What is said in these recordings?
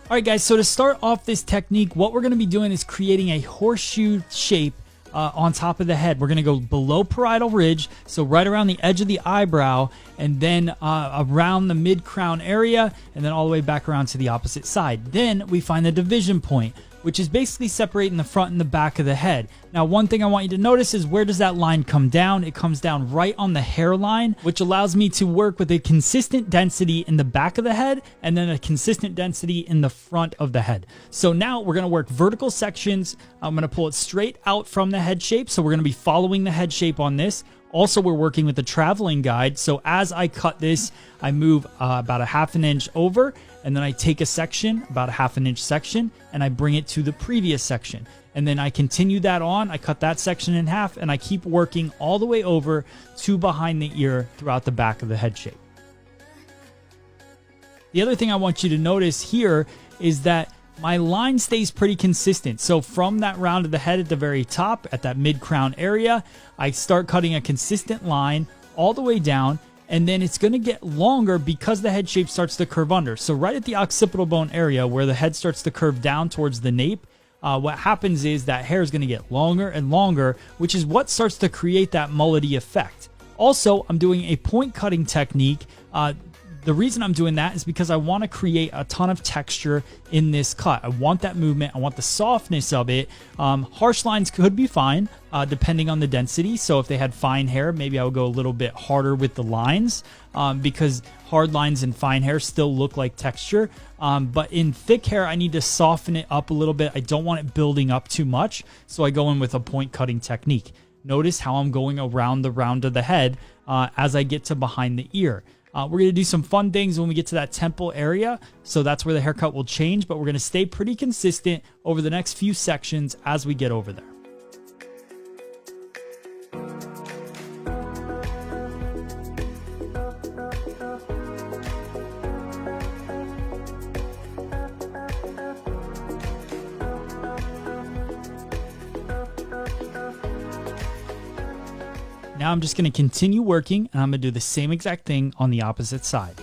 All right, guys, so to start off this technique, what we're going to be doing is creating a horseshoe shape on top of the head. We're going to go below parietal ridge, so right around the edge of the eyebrow, and then around the mid-crown area, and then all the way back around to the opposite side. Then we find the division point, which is basically separating the front and the back of the head. Now, one thing I want you to notice is, where does that line come down? It comes down right on the hairline, which allows me to work with a consistent density in the back of the head and then a consistent density in the front of the head. So now we're gonna work vertical sections. I'm gonna pull it straight out from the head shape. So we're gonna be following the head shape on this. Also, we're working with the traveling guide. So as I cut this, I move about a 1/2 inch over, and then I take a section, about a 1/2 inch section, and I bring it to the previous section. And then I continue that on, I cut that section in half, and I keep working all the way over to behind the ear throughout the back of the head shape. The other thing I want you to notice here is that my line stays pretty consistent. So from that round of the head at the very top, at that mid-crown area, I start cutting a consistent line all the way down, and then it's going to get longer because the head shape starts to curve under. So right at the occipital bone area where the head starts to curve down towards the nape, what happens is that hair is going to get longer and longer, which is what starts to create that mullety effect. Also, I'm doing a point cutting technique. The reason I'm doing that is because I want to create a ton of texture in this cut. I want that movement. I want the softness of it. Harsh lines could be fine, depending on the density. So if they had fine hair, maybe I would go a little bit harder with the lines, because hard lines and fine hair still look like texture. But in thick hair, I need to soften it up a little bit. I don't want it building up too much. So I go in with a point cutting technique. Notice how I'm going around the round of the head as I get to behind the ear. We're going to do some fun things when we get to that temple area, so that's where the haircut will change, but we're going to stay pretty consistent over the next few sections as we get over there. Now I'm just going to continue working, and I'm going to do the same exact thing on the opposite side.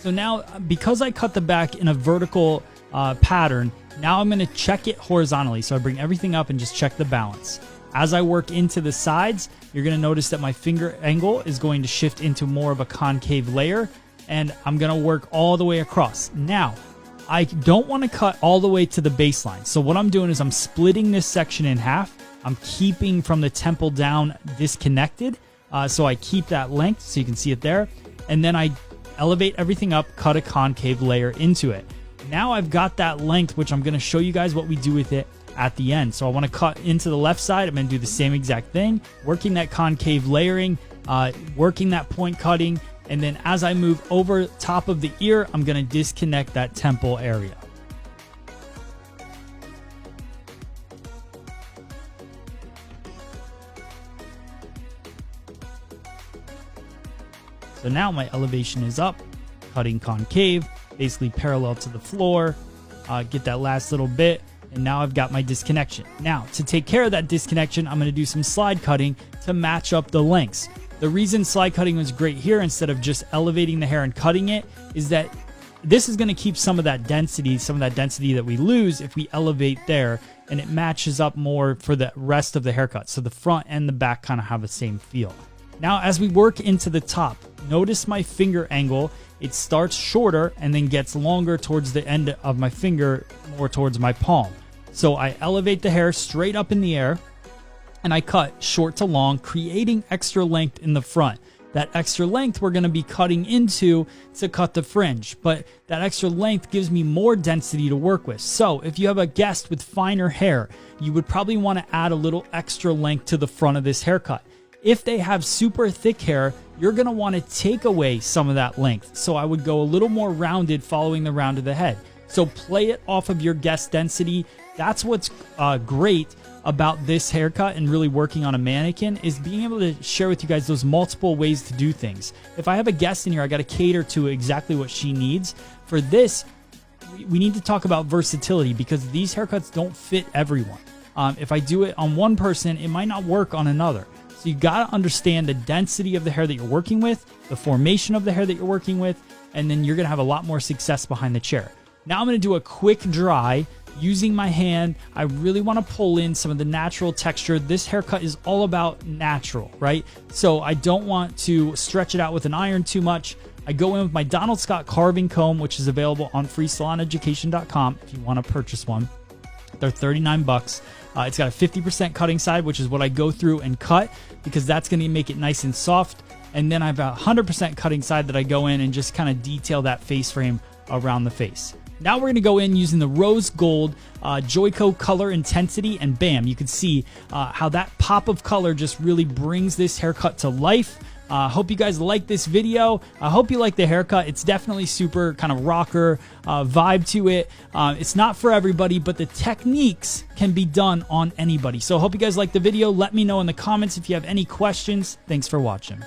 So now, because I cut the back in a vertical pattern, now I'm going to check it horizontally. So I bring everything up and just check the balance. As I work into the sides, you're going to notice that my finger angle is going to shift into more of a concave layer, and I'm going to work all the way across. Now, I don't want to cut all the way to the baseline. So what I'm doing is I'm splitting this section in half. I'm keeping from the temple down disconnected. So I keep that length so you can see it there. And then I elevate everything up, cut a concave layer into it. Now I've got that length, which I'm going to show you guys what we do with it at the end. So I want to cut into the left side. I'm going to do the same exact thing, working that concave layering, working that point cutting, and then as I move over top of the ear, I'm going to disconnect that temple area. So now my elevation is up, cutting concave, basically parallel to the floor. Get that last little bit, and now I've got my disconnection. Now, to take care of that disconnection, I'm going to do some slide cutting to match up the lengths. The reason slide cutting was great here instead of just elevating the hair and cutting it is that this is going to keep some of that density that we lose if we elevate there, and it matches up more for the rest of the haircut. So the front and the back kind of have the same feel. Now, as we work into the top, notice my finger angle. It starts shorter and then gets longer towards the end of my finger, more towards my palm. So I elevate the hair straight up in the air and I cut short to long, creating extra length in the front. That extra length we're going to be cutting into to cut the fringe, but that extra length gives me more density to work with. So if you have a guest with finer hair, you would probably want to add a little extra length to the front of this haircut. If they have super thick hair, you're going to want to take away some of that length. So I would go a little more rounded following the round of the head. So play it off of your guest density. That's what's great about this haircut and really working on a mannequin, is being able to share with you guys those multiple ways to do things. If I have a guest in here, I got to cater to exactly what she needs. For this, we need to talk about versatility, because these haircuts don't fit everyone. If I do it on one person, it might not work on another. So you got to understand the density of the hair that you're working with, the formation of the hair that you're working with, and then you're going to have a lot more success behind the chair. Now I'm going to do a quick dry using my hand. I really want to pull in some of the natural texture. This haircut is all about natural, right? So I don't want to stretch it out with an iron too much. I go in with my Donald Scott carving comb, which is available on freesaloneducation.com if you want to purchase one. They're $39. It's got a 50% cutting side, which is what I go through and cut, because that's going to make it nice and soft. And then I have a 100% cutting side that I go in and just kind of detail that face frame around the face. Now we're going to go in using the rose gold Joico color intensity, and bam, you can see how that pop of color just really brings this haircut to life. Hope you guys like this video. I hope you like the haircut. It's definitely super kind of rocker vibe to it. It's not for everybody, but the techniques can be done on anybody. So I hope you guys like the video. Let me know in the comments if you have any questions. Thanks for watching.